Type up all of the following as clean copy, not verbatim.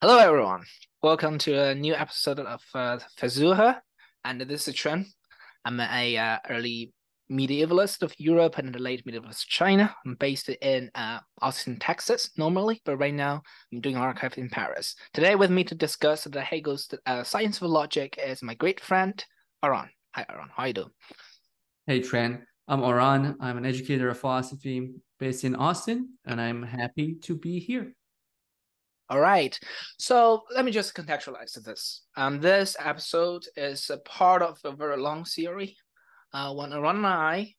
Hello, everyone. Welcome to a new episode of Versuche, and this is Chen. I'm a early medievalist of Europe and the late medievalist China. I'm based in Austin, Texas, normally, but right now I'm doing archive in Paris. Today, with me to discuss the Hegel's Science of Logic is my great friend Aron. Hi, Aron. How you doing? Hey, Tran. I'm Oran. I'm an educator of philosophy based in Austin, and I'm happy to be here. All right. So let me just contextualize this. This episode is a part of a very long series. When Aaron and I,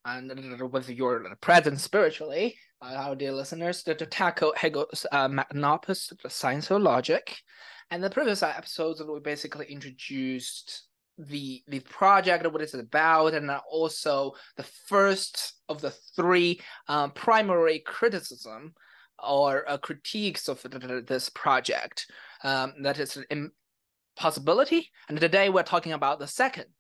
and with your presence spiritually, our dear listeners, to tackle Hegel's Meaningless, the Science of Logic. And the previous episodes, we basically introduced the project, what it's about, and also the first of the three primary criticism or critiques of this project. That is an impossibility. And today we're talking about the second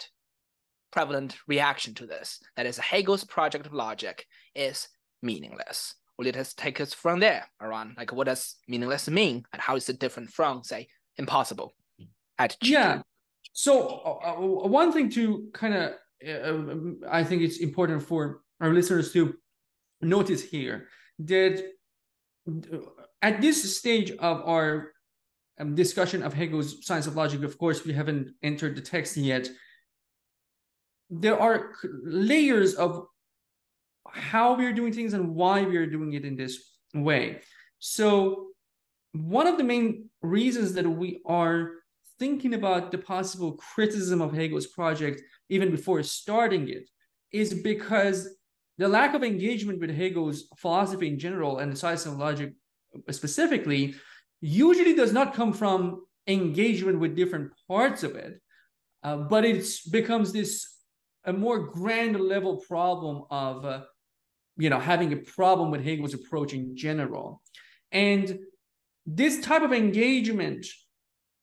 prevalent reaction to this. That is, Hegel's project of logic is meaningless. Well, let us take us from there, Aran. Like, what does meaningless mean, and how is it different from, say, impossible? Yeah. So one thing to kind of, I think it's important for our listeners to notice here that at this stage of our discussion of Hegel's Science of Logic, of course, we haven't entered the text yet. There are layers of how we're doing things and why we're doing it in this way. So one of the main reasons that we are thinking about the possible criticism of Hegel's project even before starting it is because the lack of engagement with Hegel's philosophy in general and the science of logic specifically usually does not come from engagement with different parts of it, but it becomes a more grand level problem of having a problem with Hegel's approach in general. And this type of engagement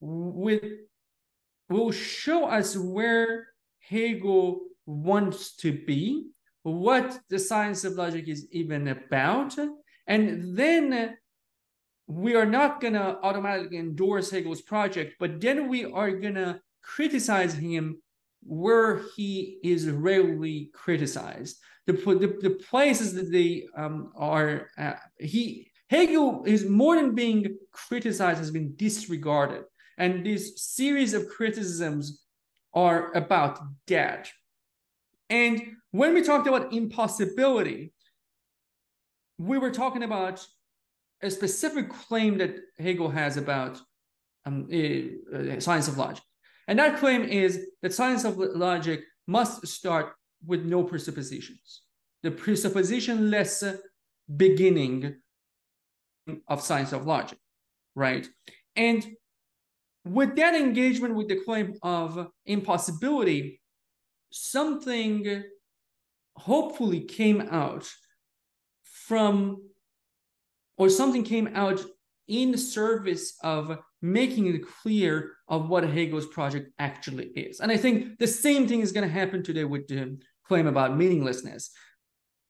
will show us where Hegel wants to be, what the science of logic is even about, and then we are not going to automatically endorse Hegel's project, but then we are going to criticize him where he is rarely criticized. The places that they Hegel is more than being criticized, has been disregarded. And this series of criticisms are about that. And when we talked about impossibility, we were talking about a specific claim that Hegel has about science of logic. And that claim is that science of logic must start with no presuppositions. The presuppositionless beginning of science of logic, right? And with that engagement with the claim of impossibility, something hopefully came out in service of making it clear of what Hegel's project actually is. And I think the same thing is going to happen today with the claim about meaninglessness.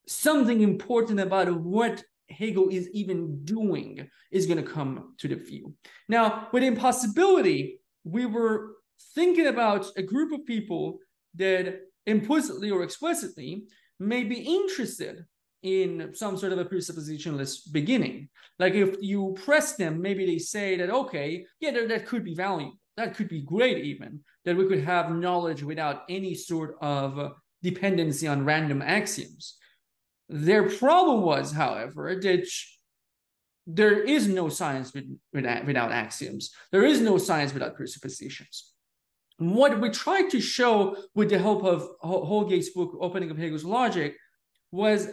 Something important about what Hegel is even doing is going to come to the view. Now, with impossibility, we were thinking about a group of people that implicitly or explicitly may be interested in some sort of a presuppositionless beginning. Like if you press them, maybe they say that, okay, yeah, that could be valuable. That could be great even, that we could have knowledge without any sort of dependency on random axioms. Their problem was, however, that there is no science without axioms. There is no science without presuppositions. What we tried to show with the help of Holgate's book, Opening of Hegel's Logic, was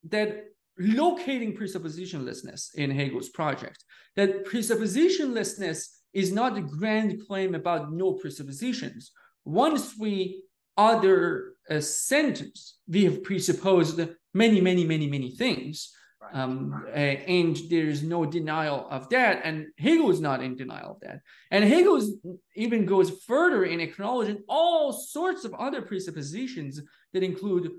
that locating presuppositionlessness in Hegel's project, that presuppositionlessness is not a grand claim about no presuppositions. Once we utter a sentence, we have presupposed many things. Right. And there's no denial of that. And Hegel is not in denial of that. And Hegel even goes further in acknowledging all sorts of other presuppositions that include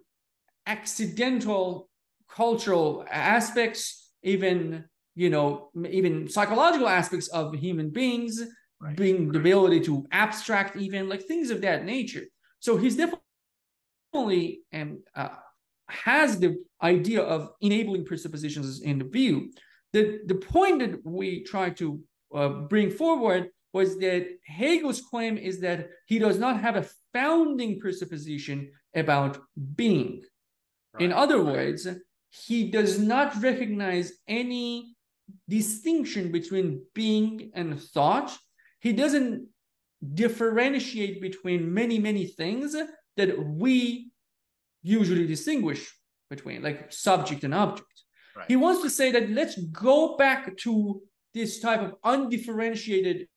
accidental cultural aspects, even even psychological aspects of human beings, Right. being the ability to abstract, even like things of that nature. So he's definitely has the idea of enabling presuppositions in the view. The point that we try to bring forward was that Hegel's claim is that he does not have a founding presupposition about being. In other words, he does not recognize any distinction between being and thought. He doesn't differentiate between many, many things that we usually distinguish between, like subject and object. Right. He wants to say that let's go back to this type of undifferentiated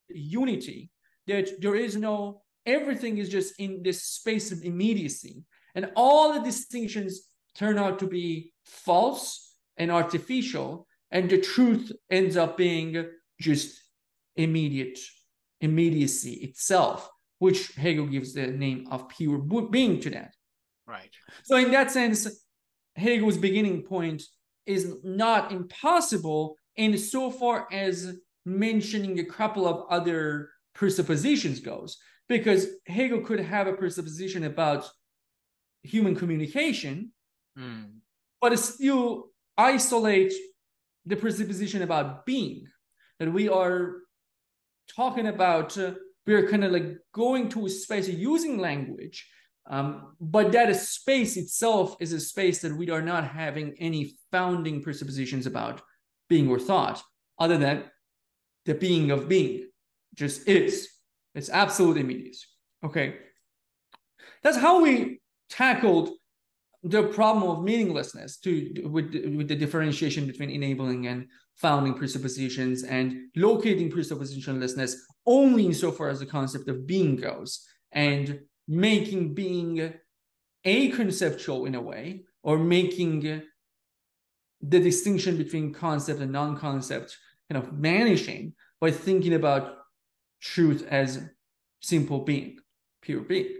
unity, that there is no, everything is just in this space of immediacy, and all the distinctions turn out to be false and artificial, and the truth ends up being just immediacy itself, which Hegel gives the name of pure being to that. Right. So in that sense, Hegel's beginning point is not impossible insofar as mentioning a couple of other presuppositions goes, because Hegel could have a presupposition about human communication, but still isolate the presupposition about being, that we are talking about, we're kind of like going to a space using language, but that space itself is a space that we are not having any founding presuppositions about being or thought, other than the being of being just is. It's absolute immediacy. Okay. That's how we tackled the problem of meaninglessness with the differentiation between enabling and founding presuppositions, and locating presuppositionlessness only insofar as the concept of being goes, and making being a-conceptual in a way, or making the distinction between concept and non-concept kind of vanishing by thinking about truth as simple being, pure being.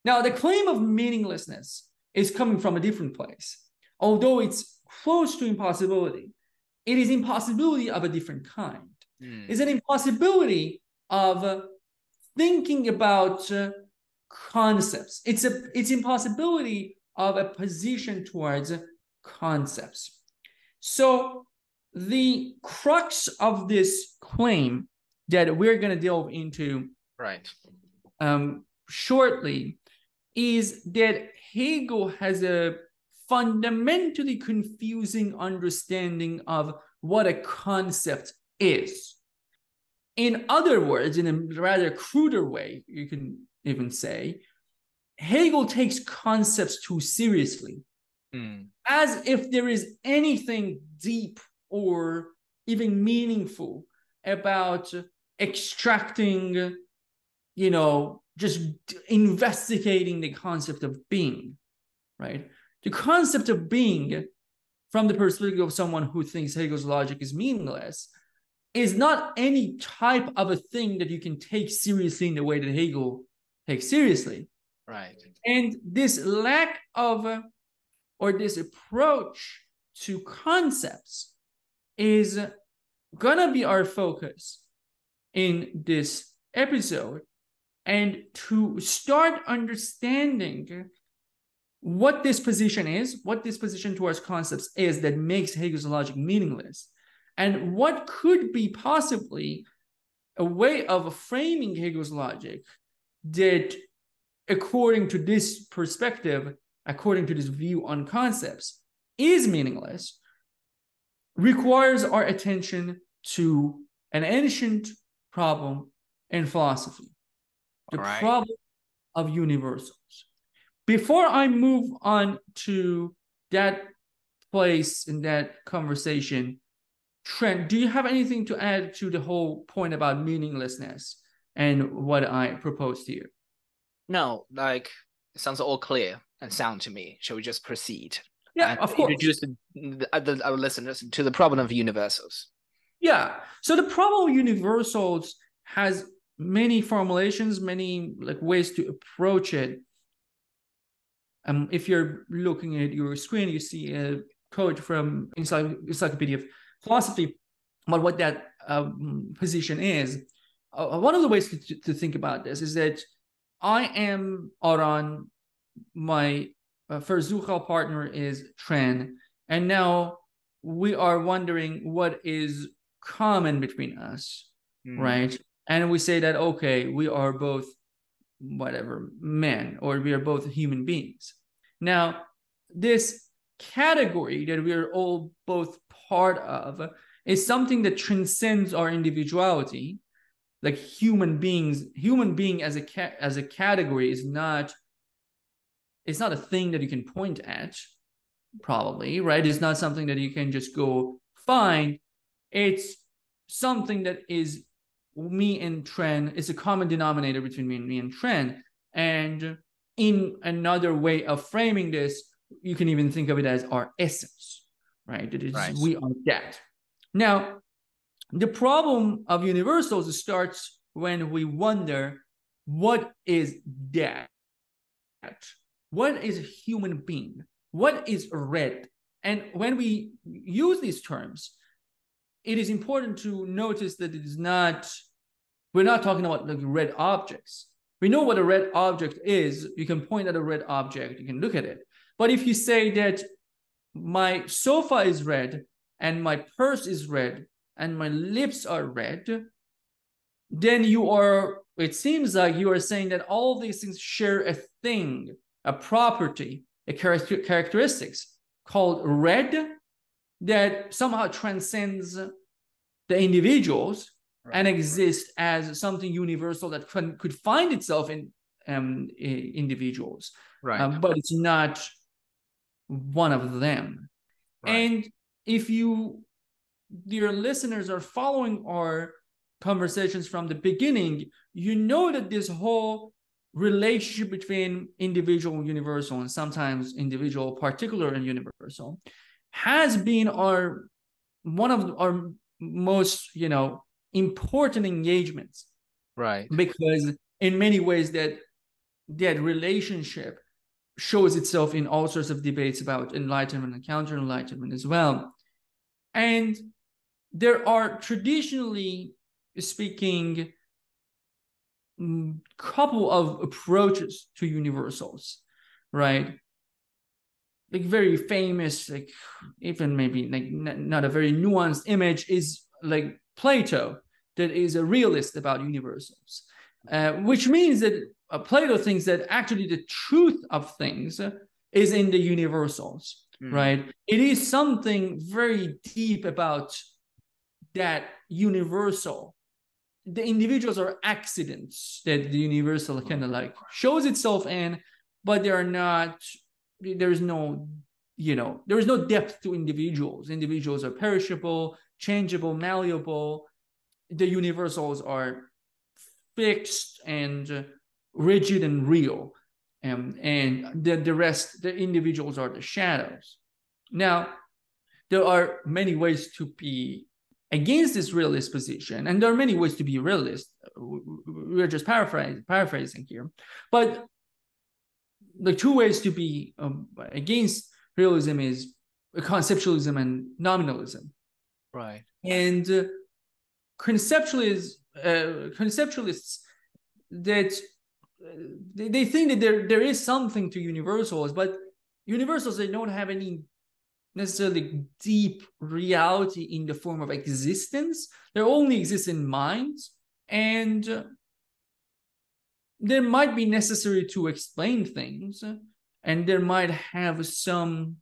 Now, the claim of meaninglessness is coming from a different place. Although it's close to impossibility, it is impossibility of a different kind. It's an impossibility of thinking about concepts. It's impossibility of a position towards concepts. So the crux of this claim that we're going to delve into shortly is that Hegel has a fundamentally confusing understanding of what a concept is. In other words, in a rather cruder way, you can even say, Hegel takes concepts too seriously, as if there is anything deep or even meaningful about extracting, just investigating the concept of being, right? The concept of being, from the perspective of someone who thinks Hegel's logic is meaningless, is not any type of a thing that you can take seriously in the way that Hegel takes seriously. Right. And this lack of, or this approach to concepts is gonna be our focus in this episode. And to start understanding what this position is, what this position towards concepts is that makes Hegel's logic meaningless, and what could be possibly a way of framing Hegel's logic that, according to this perspective, according to this view on concepts, is meaningless, requires our attention to an ancient problem in philosophy, the problem of universals. Before I move on to that place in that conversation, Trent, do you have anything to add to the whole point about meaninglessness and what I proposed here? No, it sounds all clear and sound to me. Shall we just proceed? Yeah, and of course. Introduce our listeners to the problem of universals. Yeah. So the problem of universals has many formulations, many ways to approach it. If you're looking at your screen, you see a quote from Encyclopedia of philosophy about what that position is. One of the ways to think about this is that I am Aran, my Versuchel partner is Tren, and now we are wondering what is common between us, right? And we say that, okay, we are both whatever men, or we are both human beings. Now, this category that we are all both part of is something that transcends our individuality. Like human being as a category is not, it's not a thing that you can point at, probably, right? It's not something that you can just go find. It's something that is me and Tren. It's a common denominator between me and Tren. And in another way of framing this, you can even think of it as our essence, right? That is, we are that. Now, the problem of universals starts when we wonder, what is that? What is a human being? What is red? And when we use these terms, it is important to notice that it is not, we're not talking about like red objects. We know what a red object is. You can point at a red object, you can look at it. But if you say that my sofa is red and my purse is red and my lips are red, then you are, it seems like you are saying that all these things share a thing, a property, a characteristics called red that somehow transcends the individuals and exists as something universal that could find itself in individuals, but it's not one of them. And if you, dear listeners, are following our conversations from the beginning, you know that this whole relationship between individual and universal, and sometimes individual, particular, and universal, has been one of our most important engagements, because in many ways that relationship shows itself in all sorts of debates about enlightenment and counter-enlightenment as well. And there are, traditionally speaking, couple of approaches to universals, right? Like very famous, like even maybe like not a very nuanced image is like Plato, that is a realist about universals, which means that Plato thinks that actually the truth of things is in the universals, right? It is something very deep about that universal. The individuals are accidents that the universal kind of like shows itself in, but they are not, there is no depth to individuals. Individuals are perishable, changeable, malleable. The universals are fixed and rigid and real. And the rest, the individuals are the shadows. Now, there are many ways to be against this realist position, and there are many ways to be realist. We're just paraphrasing here, but the two ways to be against realism is conceptualism and nominalism, right? And conceptualists that they think that there is something to universals, but universals, they don't have any necessarily deep reality in the form of existence. They only exist in minds, and they might be necessary to explain things, and there might have some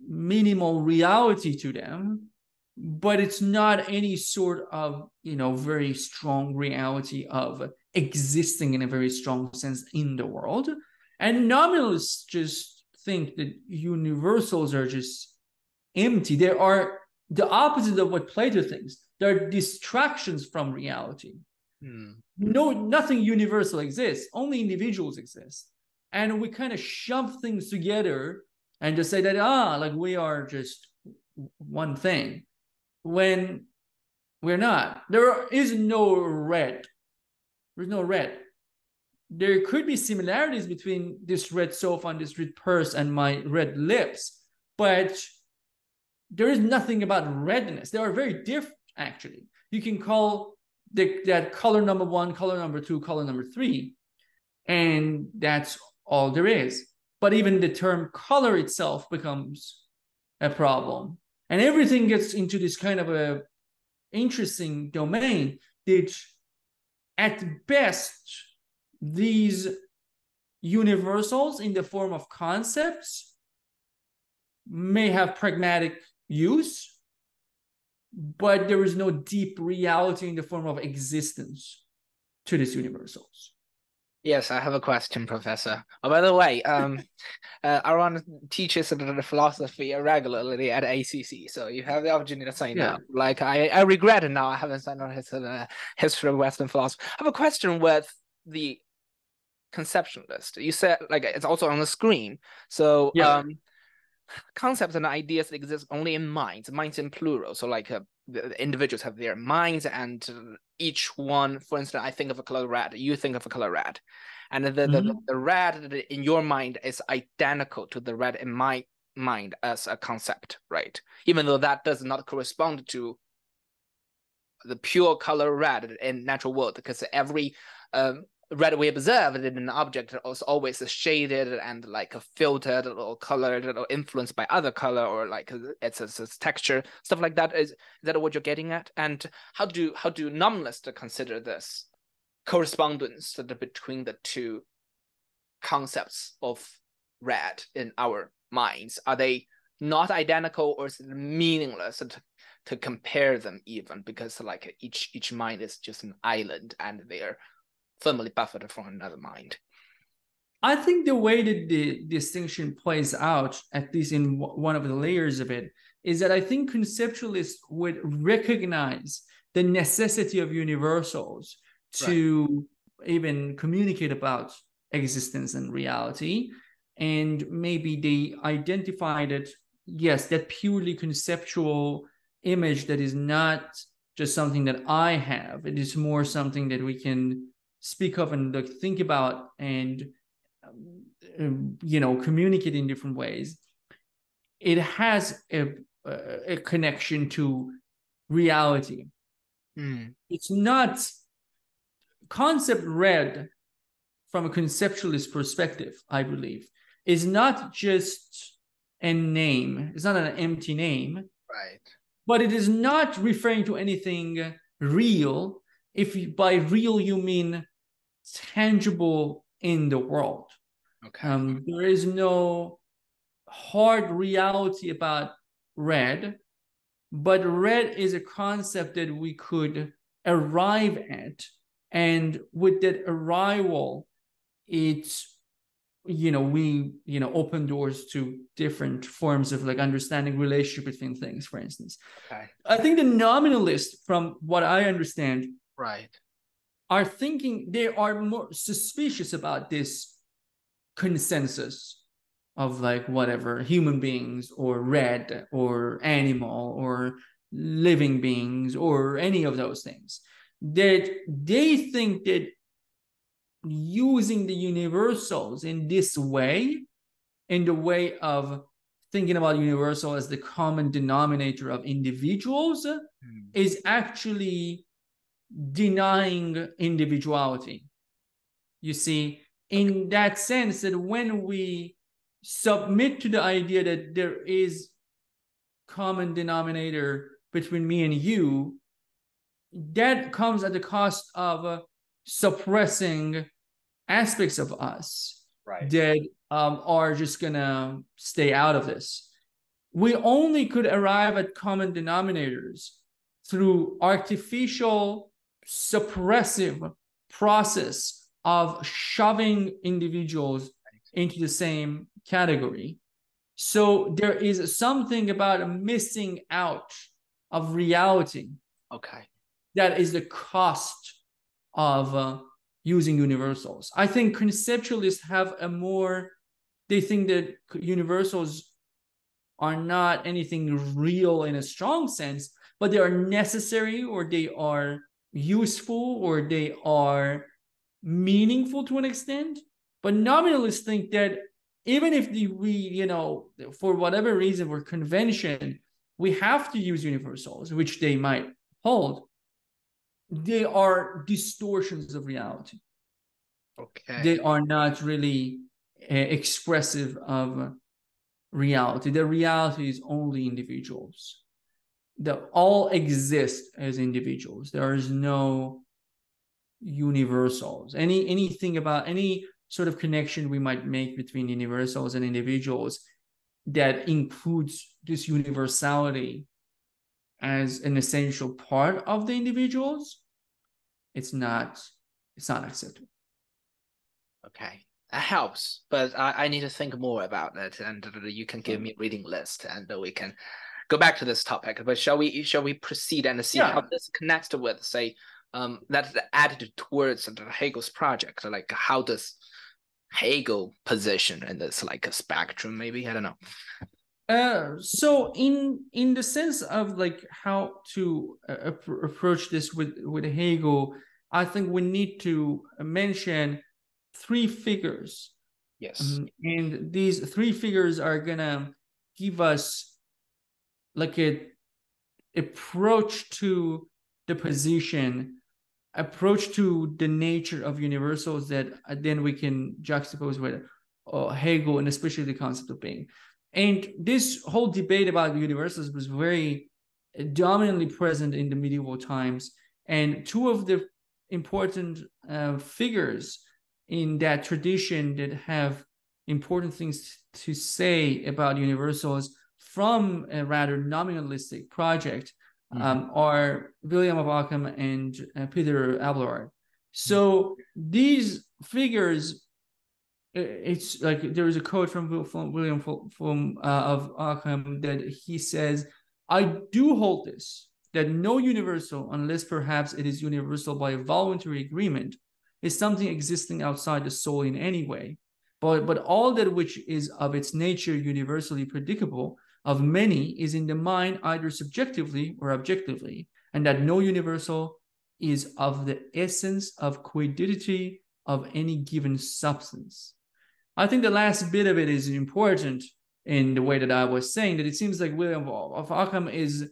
minimal reality to them, but it's not any sort of very strong reality of existing in a very strong sense in the world. And nominalists just think that universals are just empty. They are the opposite of what Plato thinks. They're distractions from reality. No, nothing universal exists. Only individuals exist. And we kind of shove things together and just say that, like we are just one thing, when we're not. There is no red. There's no red. There could be similarities between this red sofa and this red purse and my red lips, but there is nothing about redness. They are very different, actually. You can call that color number one, color number two, color number three, and that's all there is. But even the term color itself becomes a problem. And everything gets into this kind of a interesting domain that at best, these universals in the form of concepts may have pragmatic use, but there is no deep reality in the form of existence to these universals. Yes, I have a question, Professor. Oh, by the way, Aaron teaches the philosophy regularly at ACC, so you have the opportunity to sign Yeah. up. Like, I regret it now. I haven't signed on his history of Western philosophy. I have a question with the conceptualist. You said like it's also on the screen. So, Yeah. concepts and ideas that exist only in minds in plural. So, like, the individuals have their minds, and each one, for instance, I think of a color red, you think of a color red, and the red in your mind is identical to the red in my mind as a concept, right? Even though that does not correspond to the pure color red in natural world, because every red we observe in an object is always shaded and like filtered or colored or influenced by other color, or like it's texture, stuff like that. Is that what you're getting at? And how do nominalists consider this correspondence between the two concepts of red in our minds? Are they not identical, or is it meaningless to compare them even, because like each mind is just an island and they're firmly buffered from another mind? I think the way that the distinction plays out, at least in one of the layers of it, is that I think conceptualists would recognize the necessity of universals Right. to even communicate about existence and reality. And maybe they identify that, yes, that purely conceptual image that is not just something that I have, it is more something that we can speak of and like, think about and communicate in different ways. It has a connection to reality. It's not concept read from a conceptualist perspective, I believe, is not just a name. It's not an empty name. Right. But it is not referring to anything real, if by real you mean tangible in the world. Okay. There is no hard reality about red, but red is a concept that we could arrive at. And with that arrival, it's we open doors to different forms of like understanding relationship between things, for instance. Okay. I think the nominalists, from what I understand, Right. are thinking they are more suspicious about this consensus of like whatever human beings or red or animal or living beings or any of those things, that they think that using the universals in this way, in the way of thinking about universal as the common denominator of individuals, is actually denying individuality. You see, in that sense, that when we submit to the idea that there is common denominator between me and you, that comes at the cost of suppressing aspects of us, Right. that are just gonna stay out of this. We only could arrive at common denominators through artificial suppressive process of shoving individuals into the same category. So there is something about a missing out of reality. Okay. That is the cost of using universals. I think conceptualists have they think that universals are not anything real in a strong sense, but they are necessary, or they are useful, or they are meaningful to an extent. But nominalists think that even if we, for whatever reason, for convention, we have to use universals, which they might hold, they are distortions of reality. They Okay. are not really expressive of reality. The reality is only individuals. That all exist as individuals. There is no universals. Anything about any sort of connection we might make between universals and individuals that includes this universality as an essential part of the individuals, it's not acceptable. Okay. That helps, but I need to think more about it, and you can give me a reading list, and we can go back to this topic. But shall we proceed and see how Yeah. this connects with, say, that the attitude towards Hegel's project? Like, how does Hegel position in this like a spectrum? Maybe I don't know. So in the sense of like how to approach this with Hegel, I think we need to mention three figures. Yes. And these three figures are gonna give us like a approach to the position, approach to the nature of universals that then we can juxtapose with Hegel and especially the concept of being. And this whole debate about universals was very dominantly present in the medieval times. And two of the important figures in that tradition that have important things to say about universals from a rather nominalistic project are William of Ockham and Peter Abelard. So these figures, it's like there is a quote from William of Ockham that he says, "I do hold this, that no universal, unless perhaps it is universal by a voluntary agreement, is something existing outside the soul in any way. But all that which is of its nature universally predicable of many is in the mind either subjectively or objectively, and that no universal is of the essence of quiddity of any given substance." I think the last bit of it is important in the way that I was saying, that it seems like William of Ockham is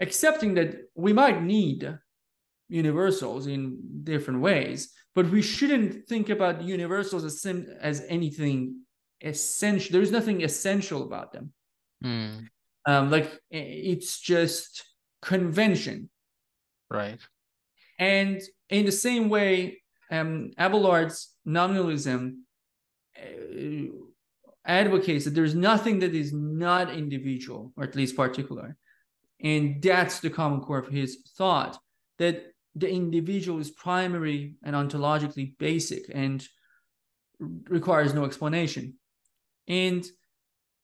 accepting that we might need universals in different ways, but we shouldn't think about universals as anything essential. There's nothing essential about them. Mm. Like it's just convention. Right. And in the same way, Abelard's nominalism advocates that there's nothing that is not individual, or at least particular. And that's the common core of his thought, that the individual is primary and ontologically basic and requires no explanation. And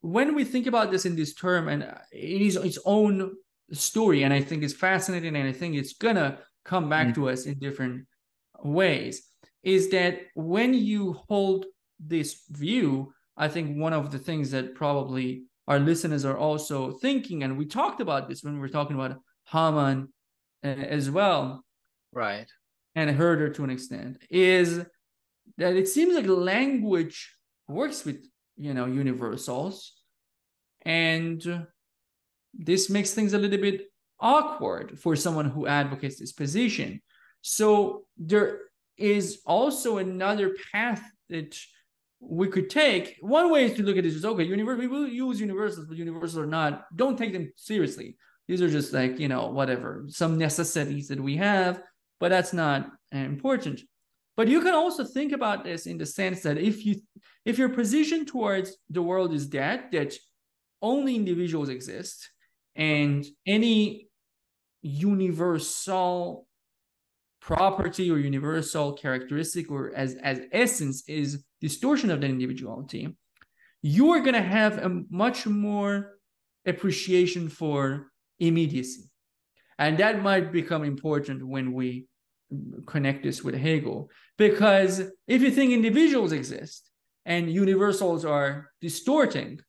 when we think about this in this term, and it is its own story, and I think it's fascinating, and I think it's gonna come back to us in different ways, is that when you hold this view, I think one of the things that probably our listeners are also thinking, and we talked about this when we were talking about Hamann as well, Right. and Herder to an extent, is that it seems like language works with universals, and this makes things a little bit awkward for someone who advocates this position. So there is also another path that we could take. One way to look at this is, okay, we will use universals, but universals are not, don't take them seriously. These are just like, whatever, some necessities that we have, but that's not important. But you can also think about this in the sense that if your position towards the world is that only individuals exist, and any universal property or universal characteristic or as essence is distortion of that individuality, you are going to have a much more appreciation for immediacy. And that might become important when we connect this with Hegel, because if you think individuals exist and universals are distorting,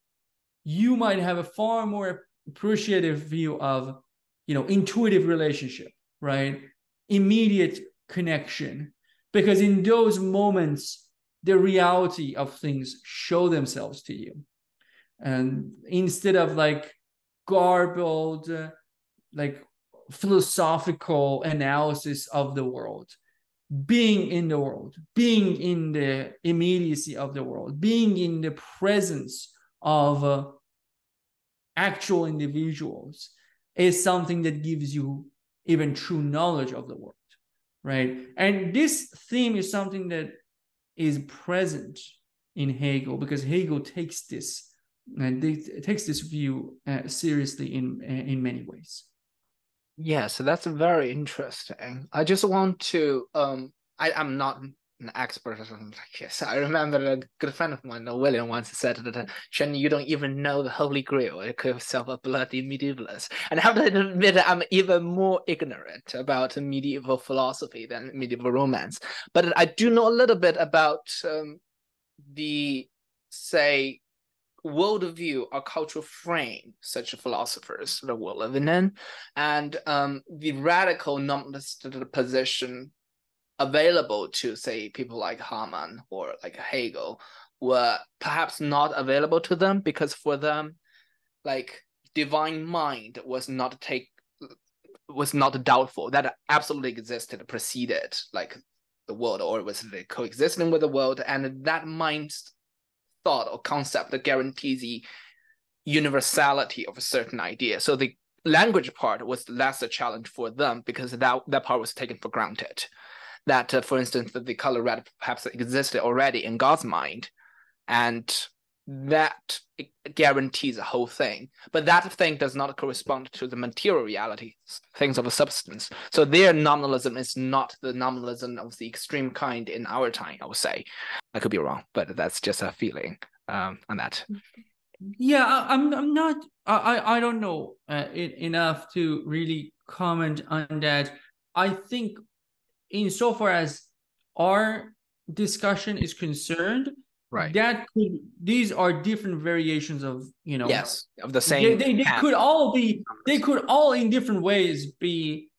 you might have a far more appreciative view of, intuitive relationship, right? Immediate connection, because in those moments, the reality of things show themselves to you. And instead of like garbled, like philosophical analysis of the world, being in the world, being in the immediacy of the world, being in the presence of actual individuals is something that gives you even true knowledge of the world, right? And this theme is something that is present in Hegel, because Hegel takes this view seriously in many ways. Yeah, so that's very interesting. I just want to I'm not an expert or something like this. I remember a good friend of mine, William, once said that Shen, you don't even know the Holy Grail. It could yourself a bloody medievalist. And I have to admit that I'm even more ignorant about medieval philosophy than medieval romance. But I do know a little bit about the, say, worldview or cultural frame such philosophers that we're living in, and the radical nominalist position available to, say, people like Hamann or like Hegel were perhaps not available to them, because for them, like, divine mind was not doubtful. That absolutely existed, preceded like the world, or was coexisting with the world, and that mind thought or concept that guarantees the universality of a certain idea. So the language part was less a challenge for them, because that part was taken for granted. That, for instance, that the color red perhaps existed already in God's mind, and that guarantees the whole thing. But that thing does not correspond to the material reality, things of a substance. So their nominalism is not the nominalism of the extreme kind in our time, I would say. I could be wrong, but that's just a feeling on that. Yeah, I'm not. I don't know enough to really comment on that. I think, insofar as our discussion is concerned, Right. these are different variations of, Yes, of the same they path. could all be, they could all in different ways be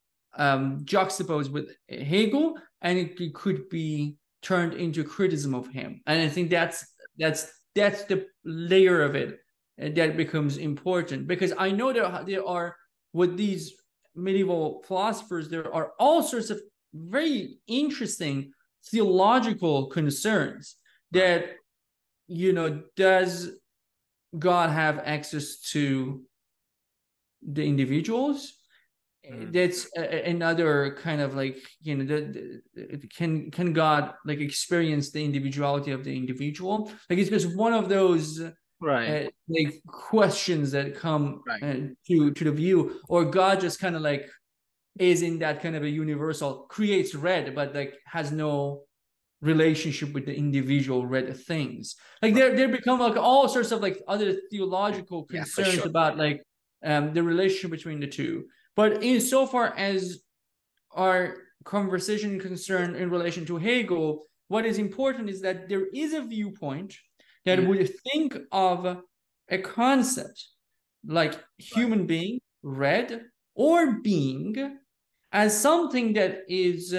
juxtaposed with Hegel, and it could be turned into criticism of him. And I think that's the layer of it that becomes important, because I know there are, with these medieval philosophers, there are all sorts of very interesting theological concerns that, does God have access to the individuals? That's another kind of, like, can God, like, experience the individuality of the individual? Like, it's just one of those Right. like questions that come Right. to the view, or God just kind of like is in that kind of a universal, creates red, but like has no relationship with the individual red things. Like, there become like all sorts of like other theological Yeah, for concerns sure. about like the relationship between the two. But insofar as our conversation concerned in relation to Hegel, what is important is that there is a viewpoint that would think of a concept like human being, red, or being as something that is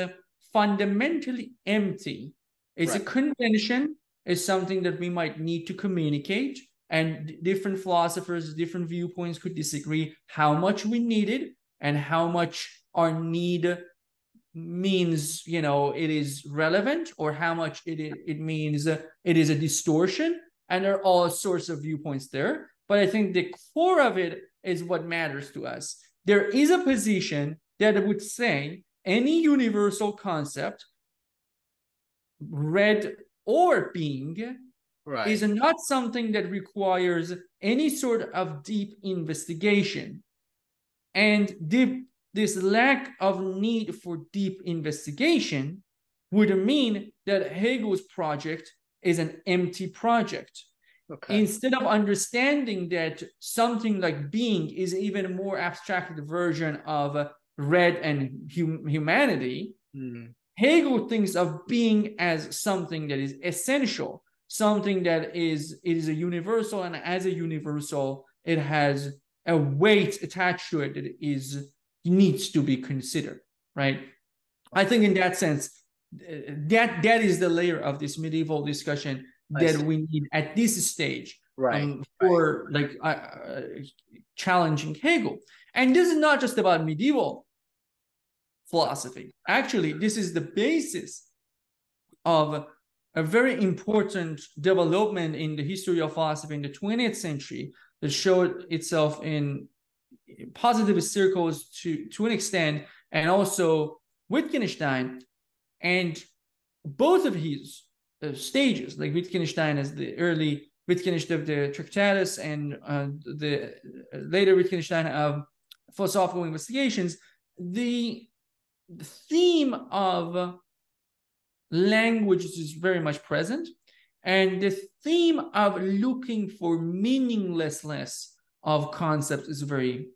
fundamentally empty. It's a Right. convention, it's something that we might need to communicate, and different philosophers, different viewpoints could disagree how much we need it and how much our need means, it is relevant, or how much it means it is a distortion. And there are all sorts of viewpoints there. But I think the core of it is what matters to us. There is a position that would say any universal concept, red or being, is Right. not something that requires any sort of deep investigation. And this lack of need for deep investigation would mean that Hegel's project is an empty project. Okay. Instead of understanding that something like being is even a more abstracted version of red and humanity, Hegel thinks of being as something that is essential, something that it is a universal, and as a universal, it has a weight attached to it that needs to be considered, right? I think in that sense, that is the layer of this medieval discussion that we need at this stage. Right. Right. for like challenging Hegel. And this is not just about medieval philosophy. Actually, this is the basis of a very important development in the history of philosophy in the 20th century that showed itself in positivist circles to an extent, and also Wittgenstein. And both of his stages, like Wittgenstein as the early Wittgenstein of the Tractatus and the later Wittgenstein of philosophical investigations, the theme of language is very much present, and the theme of looking for meaninglessness of concepts is very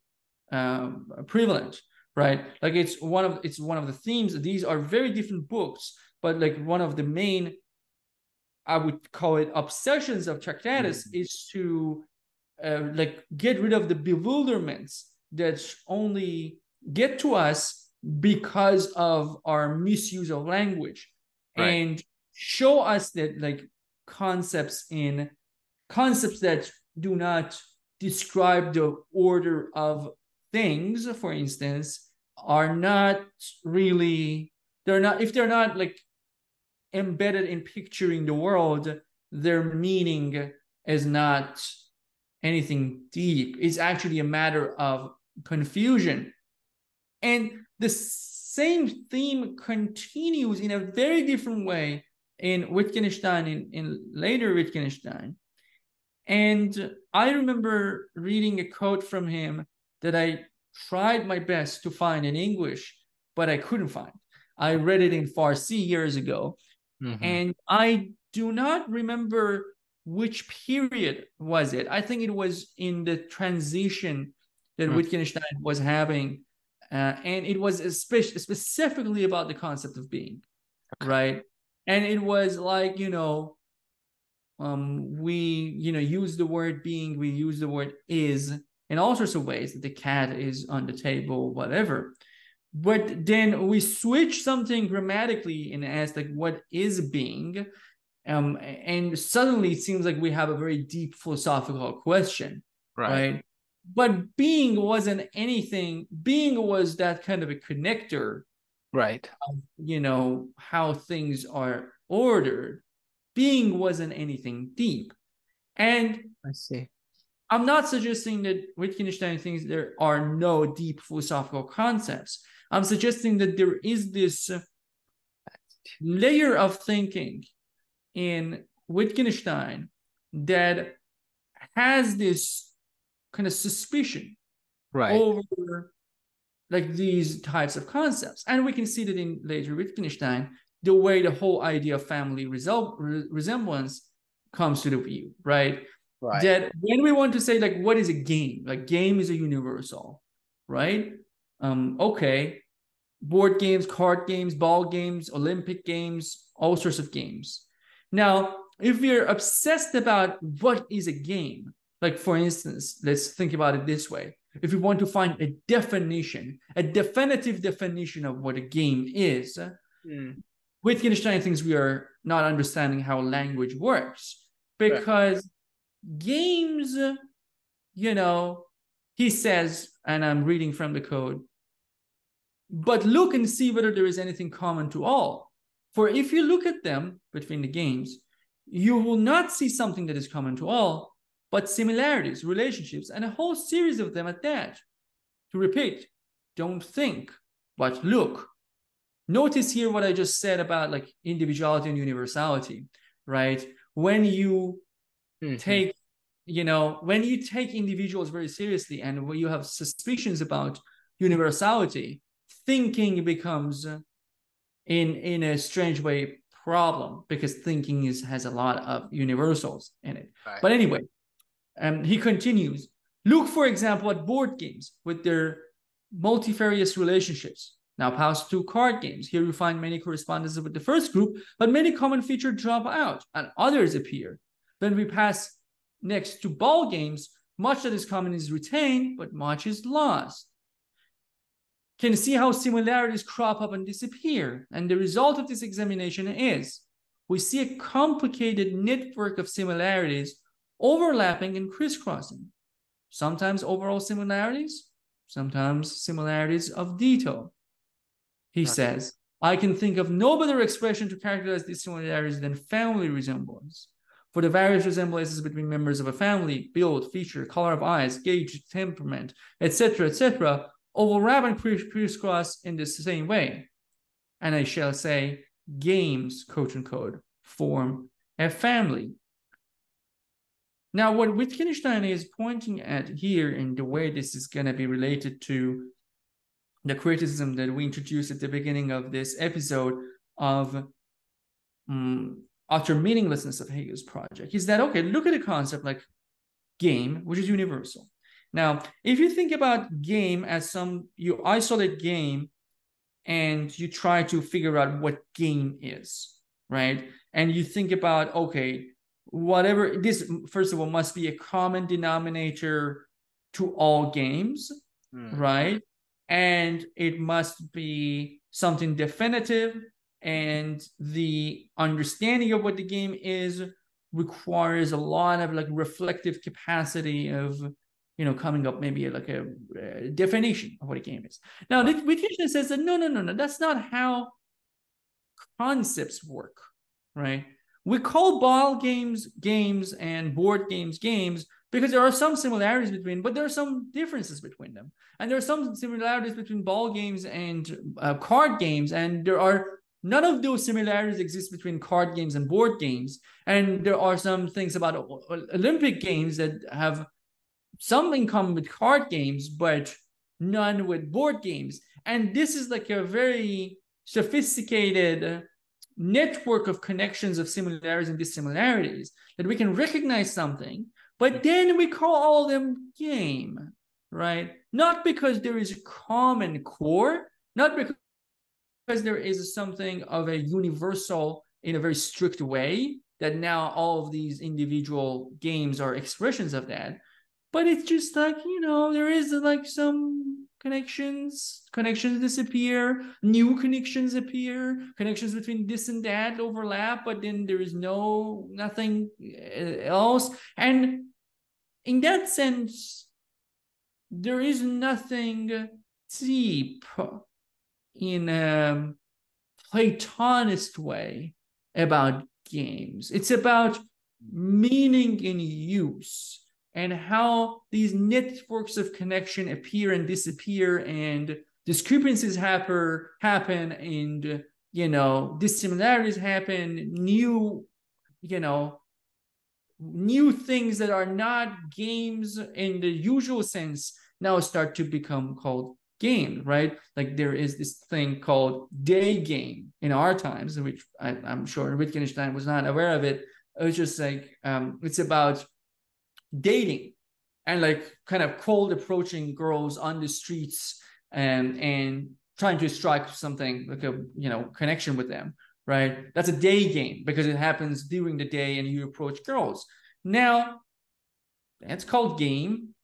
prevalent, right? Like it's one of the themes. These are very different books, but like one of the main, I would call it, obsessions of Tractatus is to like get rid of the bewilderments that only get to us because of our misuse of language, Right. and show us that like concepts that do not describe the order of things, for instance, are not really, they're not, if they're not like embedded in picturing the world, their meaning is not anything deep. It's actually a matter of confusion. And the same theme continues in a very different way in Wittgenstein, in later Wittgenstein. And I remember reading a quote from him that I tried my best to find in English, but I couldn't find. I read it in Farsi years ago, and I do not remember which period was it. I think it was in the transition that Wittgenstein was having, and it was specifically about the concept of being, right? And it was like, we use the word being, we use the word is in all sorts of ways, that the cat is on the table, whatever. But then we switch something grammatically and ask like, what is being? And suddenly it seems like we have a very deep philosophical question, right? But being wasn't anything. Being was that kind of a connector, Right. of, how things are ordered. Being wasn't anything deep. And I see. I'm not suggesting that Wittgenstein thinks there are no deep philosophical concepts. I'm suggesting that there is this layer of thinking in Wittgenstein that has this kind of suspicion over like these types of concepts. And we can see that in later Wittgenstein, the way the whole idea of family resemblance comes to the view, right? That when we want to say like, what is a game? Like game is a universal, right? Okay, board games, card games, ball games, Olympic games, all sorts of games. Now, if we're obsessed about what is a game, like for instance, let's think about it this way. If we want to find a definition, a definitive definition of what a game is, Wittgenstein thinks we are not understanding how language works, because games, he says, and I'm reading from the code, but look and see whether there is anything common to all. For if you look at them between the games, you will not see something that is common to all, but similarities, relationships, and a whole series of them at that. To repeat, don't think, but look. Notice here what I just said about like individuality and universality, right? When you take, when you take individuals very seriously and when you have suspicions about universality, thinking becomes, in a strange way, problem, because thinking has a lot of universals in it. But anyway, he continues, look, for example, at board games with their multifarious relationships. Now pass to card games. Here you find many correspondences with the first group, but many common features drop out and others appear. Then we pass next to ball games. Much that is common is retained, but much is lost. Can you see how similarities crop up and disappear? And the result of this examination is we see a complicated network of similarities overlapping and crisscrossing. Sometimes overall similarities, sometimes similarities of detail. He Right. says, I can think of no better expression to characterize these similarities than family resemblance. For the various resemblances between members of a family, build, feature, color of eyes, gauge, temperament, etc., overlap and crisscross in the same way. And I shall say, games, quote unquote, form a family. Now, what Wittgenstein is pointing at here in the way this is going to be related to the criticism that we introduced at the beginning of this episode of utter meaninglessness of Hegel's project is that, okay, look at a concept like game, which is universal. Now, if you think about game as you isolate game and you try to figure out what game is, right? And you think about, okay, whatever this, first of all, must be a common denominator to all games, right? And it must be something definitive, and the understanding of what the game is requires a lot of like reflective capacity of coming up maybe like a definition of what a game is. Now, Wittgenstein says that no, that's not how concepts work, right? We call ball games games and board games games because there are some similarities between, but there are some differences between them. And there are some similarities between ball games and card games, and there are none of those similarities exist between card games and board games. And there are some things about Olympic games that have some in common with card games, but none with board games. And this is like a very sophisticated network of connections of similarities and dissimilarities that we can recognize something, but then we call all of them game, right? Not because there is a common core, not because there is something of a universal in a very strict way that now all of these individual games are expressions of that, but it's just like, there is like some connections disappear, new connections appear, connections between this and that overlap, but then there is nothing else. And in that sense, there is nothing deep in a Platonist way about games. It's about meaning in use and how these networks of connection appear and disappear, and discrepancies happen, and dissimilarities happen, new things that are not games in the usual sense now start to become called game, right? Like there is this thing called day game in our times, which I'm sure Wittgenstein was not aware of it. It was just like it's about dating and like kind of cold approaching girls on the streets and trying to strike something like a connection with them, right? That's a day game because it happens during the day and you approach girls. Now that's called game.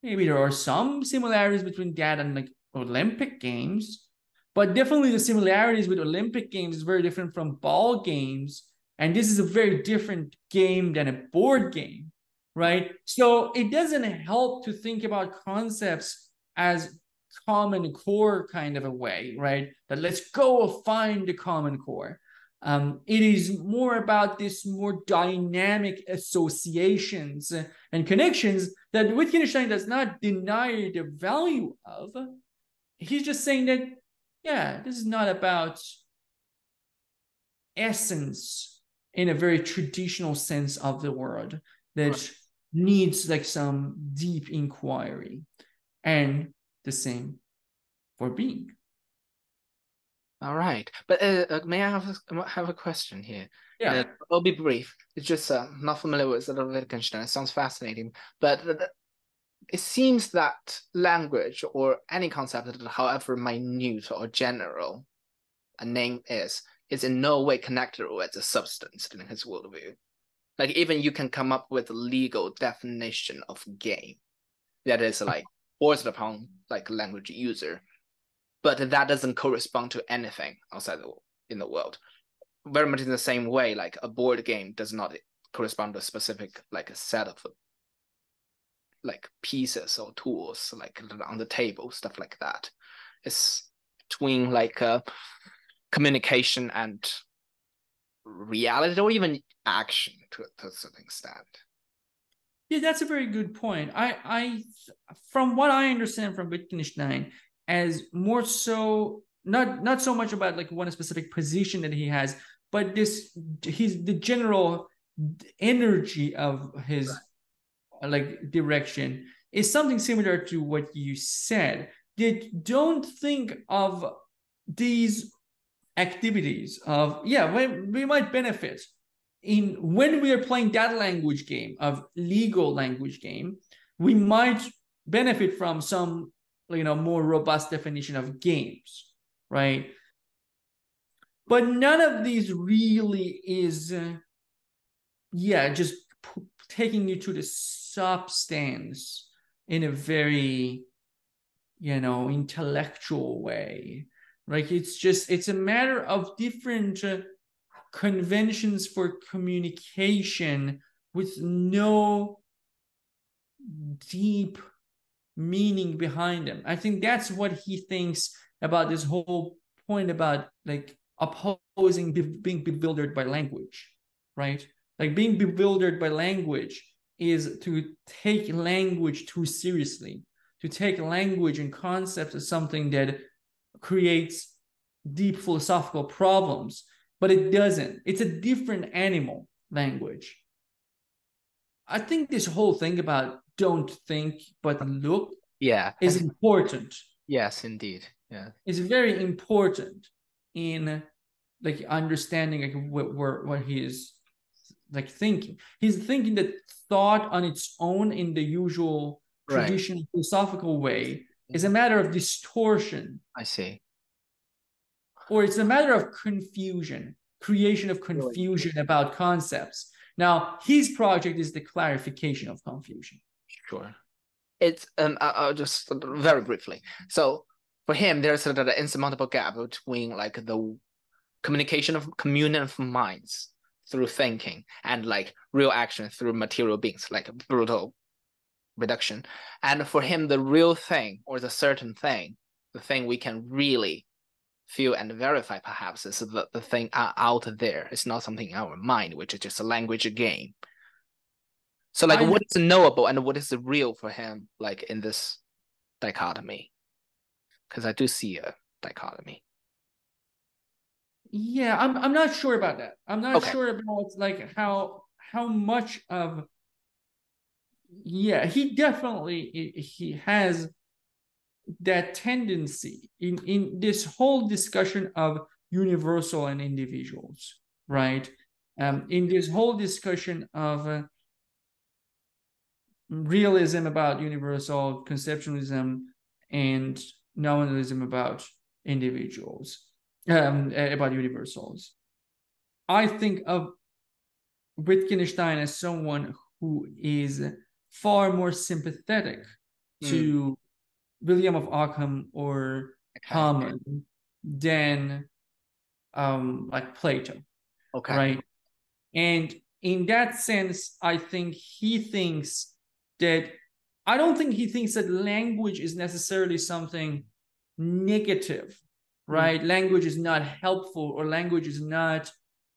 Maybe there are some similarities between that and like Olympic games, but definitely the similarities with Olympic games is very different from ball games, and this is a very different game than a board game, right? So it doesn't help to think about concepts as common core kind of a way, right? That let's go find the common core. It is more about this more dynamic associations and connections that Wittgenstein does not deny the value of. He's just saying that, yeah, this is not about essence in a very traditional sense of the word that needs like some deep inquiry, and the same for being. All right, but may I have a question here? Yeah. I'll be brief. It's just not familiar with sort of Wittgenstein. It sounds fascinating, but it seems that language or any concept, however minute or general a name is in no way connected with the substance in his worldview. Like even you can come up with a legal definition of game that is like forced upon like language user, but that doesn't correspond to anything outside in the world. Very much in the same way, like a board game does not correspond to a specific like a set of like pieces or tools like on the table, stuff like that. It's between like communication and reality or even action to a certain extent. Yeah, that's a very good point. From what I understand from Wittgenstein, as more so not so much about like one specific position that he has, but the general energy of his like direction is something similar to what you said. They don't think of these activities of we might benefit in when we are playing that language game of legal language game, we might benefit from some more robust definition of games, right? But none of these really is just taking you to the substance in a very intellectual way. Like it's a matter of different conventions for communication with no deep meaning behind them. I think that's what he thinks about this whole point about like opposing being bewildered by language, right? Like being bewildered by language is to take language too seriously, to take language and concepts as something that creates deep philosophical problems, but it doesn't. It's a different animal, language. I think this whole thing about don't think but look Yeah. is important. Yes, indeed. Yeah. It's very important in like understanding like what he is like thinking. He's thinking that thought on its own in the usual Right. traditional philosophical way is a matter of distortion. I see. Or it's a matter of confusion, creation of confusion about concepts. Now, his project is the clarification of confusion. Sure. It's I'll just very briefly. So for him, there's an insurmountable gap between like the communication of communion of minds through thinking and like real action through material beings, like brutal reduction. And for him, the real thing or the certain thing, the thing we can really feel and verify perhaps is the thing out there. It's not something in our mind, which is just a language game. So like what is knowable and what is real for him, like in this dichotomy? Because I do see a dichotomy. Yeah, I'm not sure about that. I'm not Okay. sure about like how much of he definitely he has that tendency in this whole discussion of universal and individuals, right? In this whole discussion of realism about universal, conceptualism, and nominalism about individuals, about universals. I think of Wittgenstein as someone who is far more sympathetic to William of Ockham or Hamann than like Plato, right? And in that sense, I think he thinks that I don't think he thinks that language is necessarily something negative, right? Language is not helpful or language is not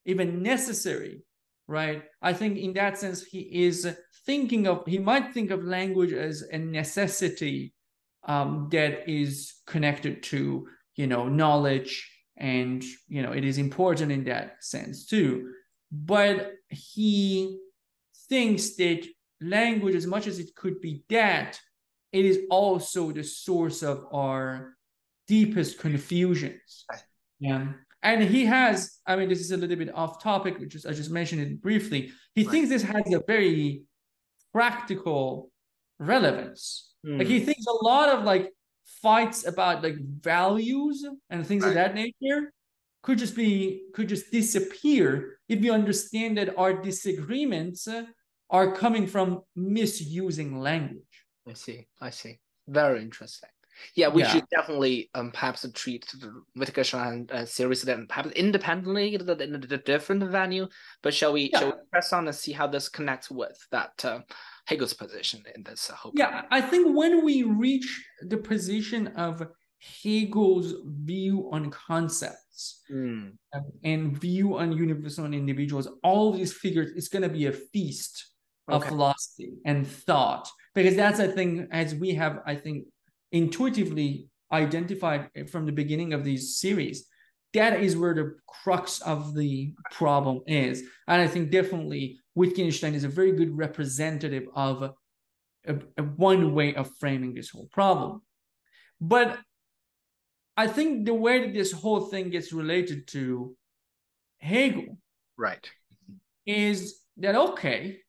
even necessary, right? I think in that sense, he might think of language as a necessity that is connected to, knowledge, and, it is important in that sense too. But he thinks that language, as much as it could be that, it is also the source of our deepest confusions. Yeah. And he has, I mean, this is a little bit off topic, which is, I just mentioned it briefly. He thinks this has a very practical relevance. Like he thinks a lot of like fights about like values and things of that nature could just disappear if you understand that our disagreements are coming from misusing language. I see. Very interesting. Yeah, we Yeah. should definitely perhaps treat the Wittgenstein series then perhaps independently in a different venue. But shall we Yeah. press on and see how this connects with that Hegel's position in this whole problem? Yeah, I think when we reach the position of Hegel's view on concepts Mm, and view on universal and individuals, all of these figures, it's going to be a feast of okay. philosophy and thought. Because that's, I think, as we have, I think, intuitively identified from the beginning of these series, that is where the crux of the problem is. And I think definitely Wittgenstein is a very good representative of one way of framing this whole problem. But I think the way that this whole thing gets related to Hegel Right. is that, okay,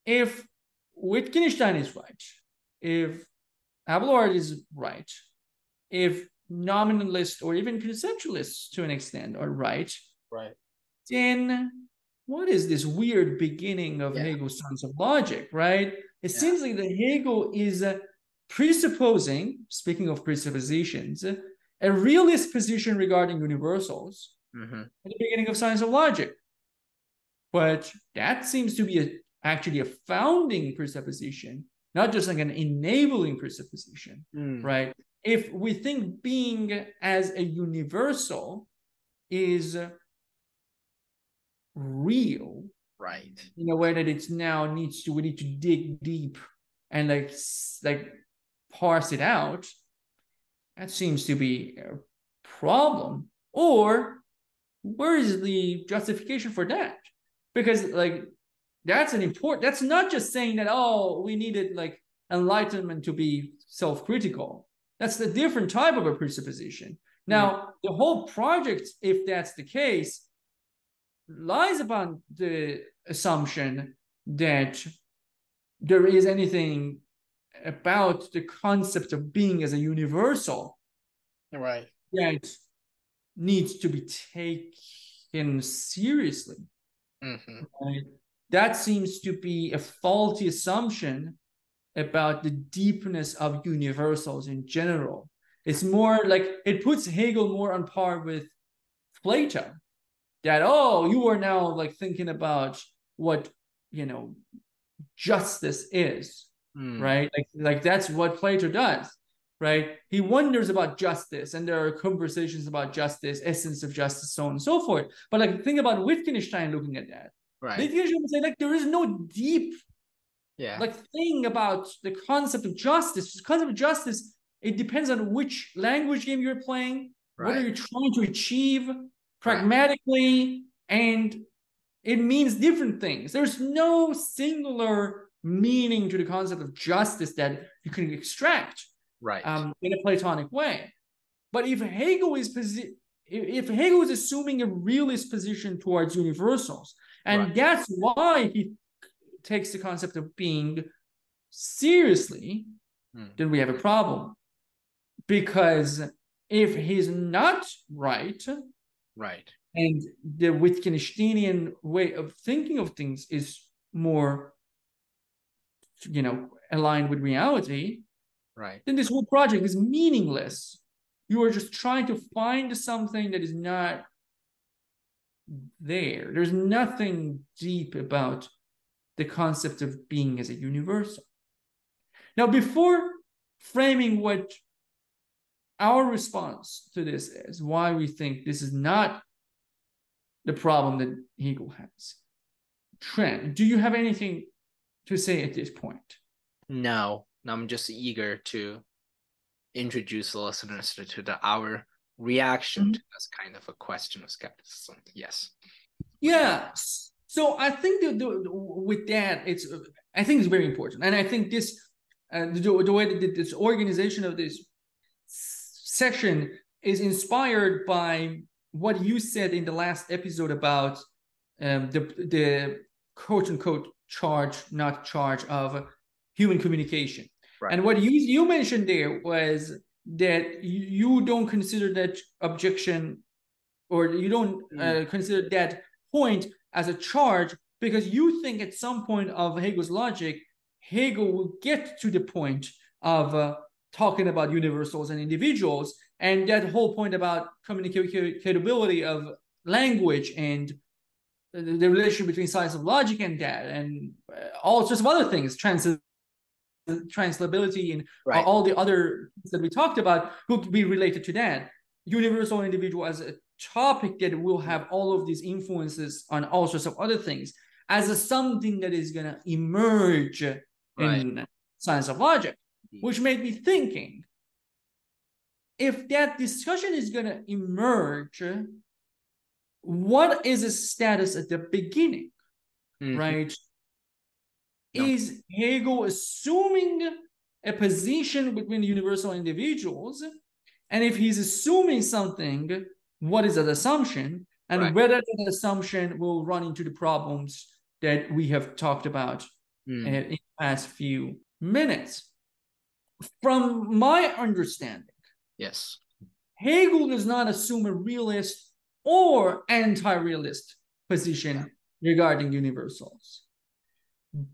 if Wittgenstein is right, if Abelard is right, if nominalists or even conceptualists to an extent are right, Right. then what is this weird beginning of Yeah. Hegel's science of logic, right? It Yeah. seems like that Hegel is presupposing, speaking of presuppositions, a realist position regarding universals Mm-hmm. at the beginning of science of logic. But that seems to be actually a founding presupposition, not just like an enabling presupposition, Mm, right? If we think being as a universal is real right. in a way that it's now needs to we need to dig deep and like parse it out, that seems to be a problem. Or where is the justification for that? Because like that's not just saying that, oh, we needed like enlightenment to be self-critical. That's a different type of a presupposition. Mm, Now the whole project, if that's the case, lies upon the assumption that there is anything about the concept of being as a universal right. that needs to be taken seriously. Mm-hmm. Right? That seems to be a faulty assumption about the deepness of universals in general. It's more like it puts Hegel more on par with Plato. That, oh, you are now like thinking about what, you know, justice is, Mm, right? Like that's what Plato does, right? He wonders about justice, and there are conversations about justice, essence of justice, so on and so forth. But like think about Wittgenstein looking at that. right. Wittgenstein would say like there is no deep Yeah. like thing about the concept of justice. The concept of justice, it depends on which language game you're playing, what are Right. you trying to achieve Right. pragmatically, and it means different things. There's no singular meaning to the concept of justice that you can extract Right. in a Platonic way. But if Hegel is assuming a realist position towards universals, Right. and that's why he takes the concept of being seriously, Mm, then we have a problem. Because if he's not right, right. and the Wittgensteinian way of thinking of things is more, aligned with reality, Right. then this whole project is meaningless. You are just trying to find something that is not there. There's nothing deep about the concept of being as a universal. Now, before framing what our response to this is, why we think this is not the problem that Hegel has, Trent, do you have anything to say at this point? No, I'm just eager to introduce the listeners our reaction Mhm. to this kind of a question of skepticism. Yes. Yeah. So I think with that, I think it's very important, and I think this the way that this organization of this session is inspired by what you said in the last episode about the quote unquote charge, not charge of human communication. Right. And what you mentioned there was that you don't consider that objection, or you don't Mm, consider that point as a charge, because you think at some point of Hegel's logic, Hegel will get to the point of talking about universals and individuals, and that whole point about communicability of language and the relationship between science of logic and that, and all sorts of other things, translatability and Right. all the other things that we talked about could be related to that. Universal and individual as a topic that will have all of these influences on all sorts of other things as something that is going to emerge Right. in science of logic, which made me thinking, if that discussion is going to emerge, what is its status at the beginning, right? No. Is Hegel assuming a position between universal individuals? And if he's assuming something, what is that assumption? And whether that assumption will run into the problems that we have talked about in the past few minutes. From my understanding, yes, Hegel does not assume a realist or anti-realist position regarding universals.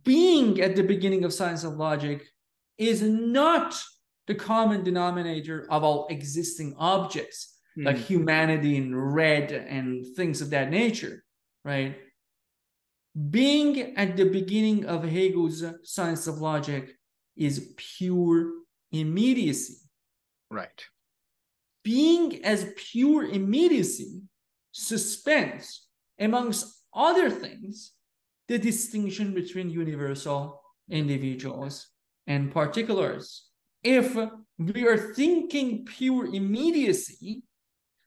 Being at the beginning of science of logic is not the common denominator of all existing objects, like humanity and red and things of that nature, right? Being at the beginning of Hegel's science of logic is pure immediacy. Right. Being as pure immediacy suspends, amongst other things, the distinction between universal individuals and particulars. If we are thinking pure immediacy,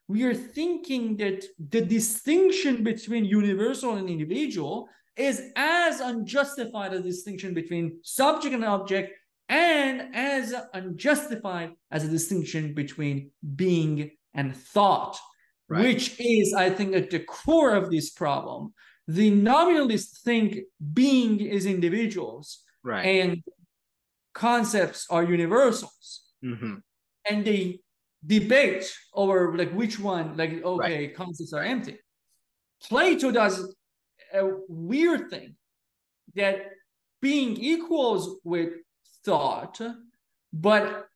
we are thinking that the distinction between universal and individual is as unjustified as a distinction between subject and object, and as unjustified as a distinction between being and thought, which is, I think, at the core of this problem. The nominalists think being is individuals and concepts are universals. And they debate over like which one, like, okay, concepts are empty. Plato does a weird thing that being equals with thought, but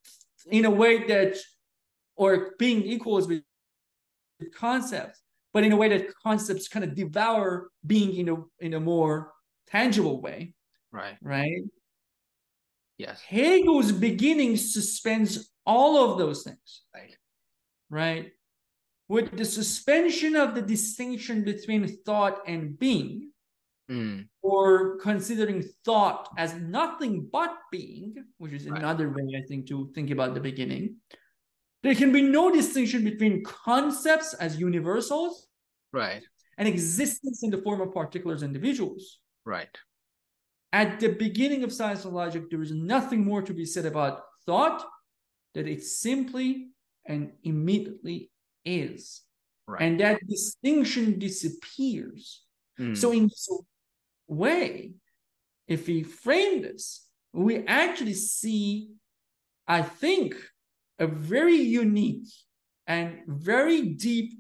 in a way that, or being equals with concepts, but in a way that concepts kind of devour being in a more tangible way. Right? Yes. Hegel's beginning suspends all of those things. Right? With the suspension of the distinction between thought and being, or considering thought as nothing but being, which is another way, I think, to think about the beginning. There can be no distinction between concepts as universals and existence in the form of particulars individuals. At the beginning of science and logic, there is nothing more to be said about thought, that it simply and immediately is. And that distinction disappears. So in this way, if we frame this, we actually see, I think, a very unique and very deep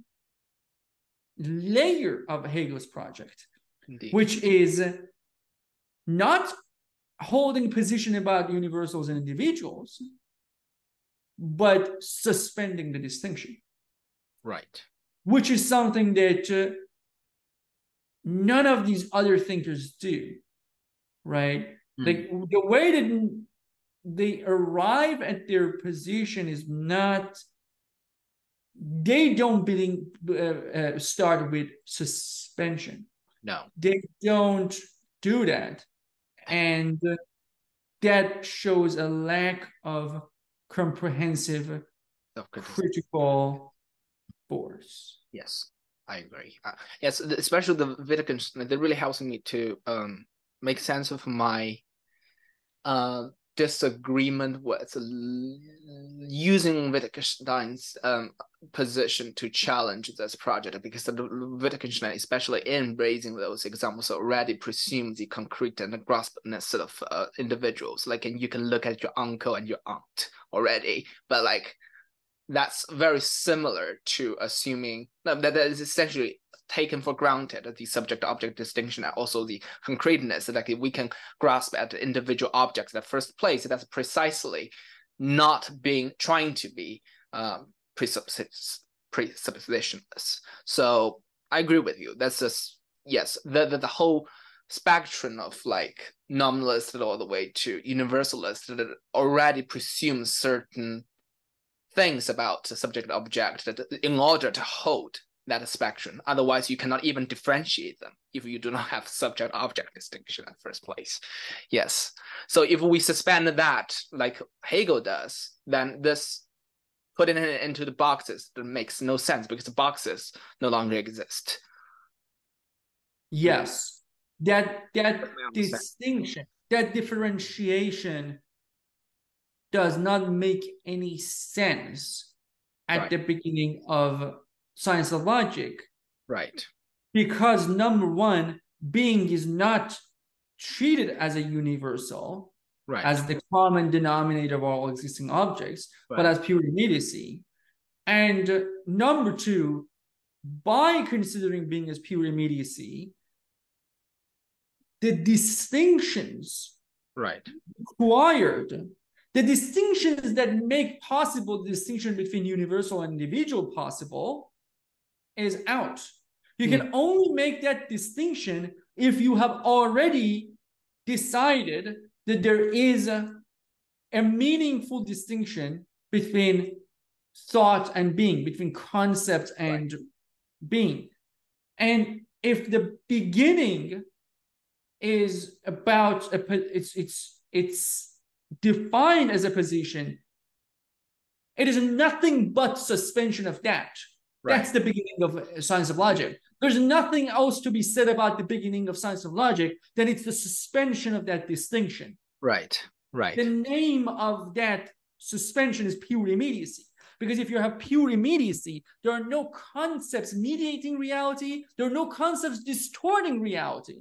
layer of Hegel's project, which is not holding position about universals and individuals, but suspending the distinction. Which is something that none of these other thinkers do, right? Like the way that they arrive at their position is not, they don't start with suspension. No. They don't do that. And that shows a lack of comprehensive, critical force. Yes, I agree. Yes, especially the Wittgenstein, that really helps me to make sense of my disagreement with using Wittgenstein's position to challenge this project, because the Wittgenstein, especially in raising those examples, already presumes the concrete and the graspness of individuals. Like, and you can look at your uncle and your aunt already, but like that's very similar to assuming that is essentially taken for granted, the subject-object distinction and also the concreteness, that we can grasp at individual objects in the first place. That's precisely not trying to be presuppositionless. So I agree with you. That's just, yes, the whole spectrum of like nominalist all the way to universalist that already presumes certain things about the subject object that in order to hold that spectrum. Otherwise, you cannot even differentiate them if you do not have subject object distinction in the first place. Yes. So if we suspend that like Hegel does, then this putting it into the boxes that makes no sense because the boxes no longer exist. Yes. That distinction, that differentiation does not make any sense at the beginning of science of logic. Right. Because number one, being is not treated as a universal, as the common denominator of all existing objects, but as pure immediacy. And number two, by considering being as pure immediacy, the distinctions required, the distinctions that make possible the distinction between universal and individual possible is out. You can only make that distinction if you have already decided that there is a meaningful distinction between thought and being, between concept and being. And if the beginning is about it's defined as a position, it is nothing but suspension of that. That's the beginning of science of logic. There's nothing else to be said about the beginning of science of logic than it's the suspension of that distinction. Right. The name of that suspension is pure immediacy. Because if you have pure immediacy, there are no concepts mediating reality. There are no concepts distorting reality.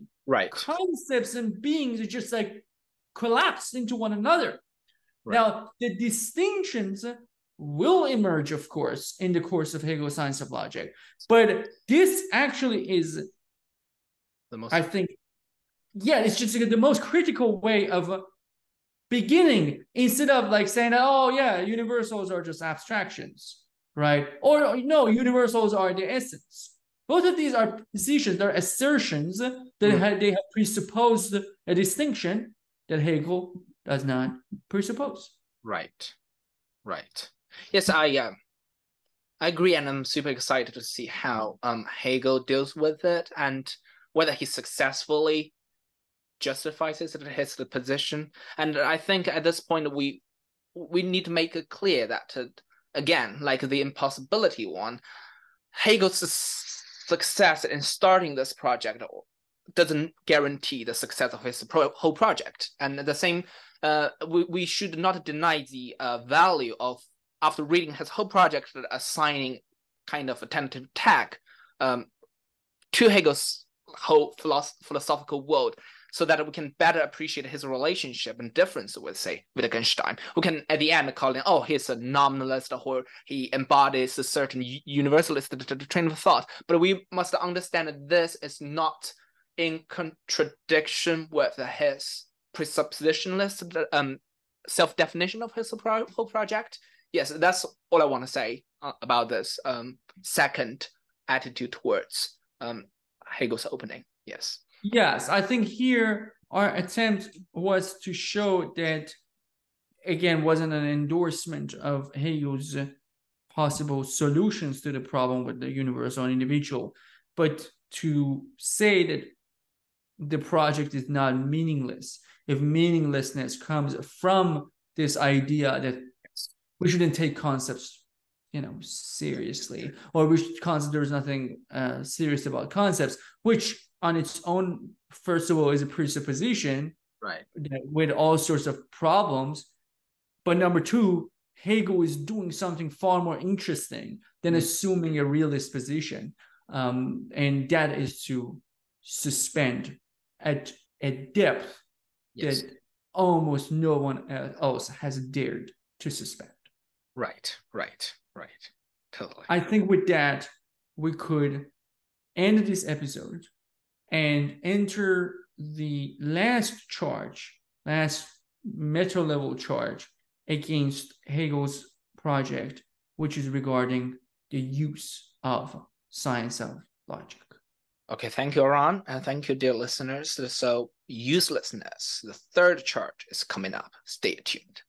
Concepts and beings are just like collapsed into one another. Now, the distinctions will emerge, of course, in the course of Hegel's science of logic. But this actually is, I think, it's just like the most critical way of beginning, instead of like saying, oh yeah, universals are just abstractions, right? Or no, universals are the essence. Both of these are positions, they're assertions that they have presupposed a distinction that Hegel does not presuppose. Right. Yes, I agree, and I'm super excited to see how Hegel deals with it and whether he successfully justifies his position. And I think at this point we need to make it clear that again, like the impossibility one, Hegel's success in starting this project doesn't guarantee the success of his whole project. And the same, we should not deny the value of, after reading his whole project, assigning kind of a tentative tag to Hegel's whole philosophical world, so that we can better appreciate his relationship and difference with, say, Wittgenstein. We can, at the end, call him, oh, he's a nominalist, or he embodies a certain universalist train of thought. But we must understand that this is not in contradiction with his presuppositionalist self-definition of his whole project. Yes, that's all I want to say about this second attitude towards Hegel's opening. Yes, I think here our attempt was to show that, again, wasn't an endorsement of Hegel's possible solutions to the problem with the universal and individual, but to say that the project is not meaningless. If meaninglessness comes from this idea that we shouldn't take concepts, seriously, or we should consider there's nothing serious about concepts, which on its own, first of all, is a presupposition, with all sorts of problems. But number two, Hegel is doing something far more interesting than assuming a realist position, and that is to suspend at a depth that almost no one else has dared to suspend. Right. Totally. I think with that, we could end this episode and enter the last meta level charge against Hegel's project, which is regarding the use of science of logic. Okay, thank you, Ron, and thank you, dear listeners. So, uselessness, the third charge is coming up. Stay tuned.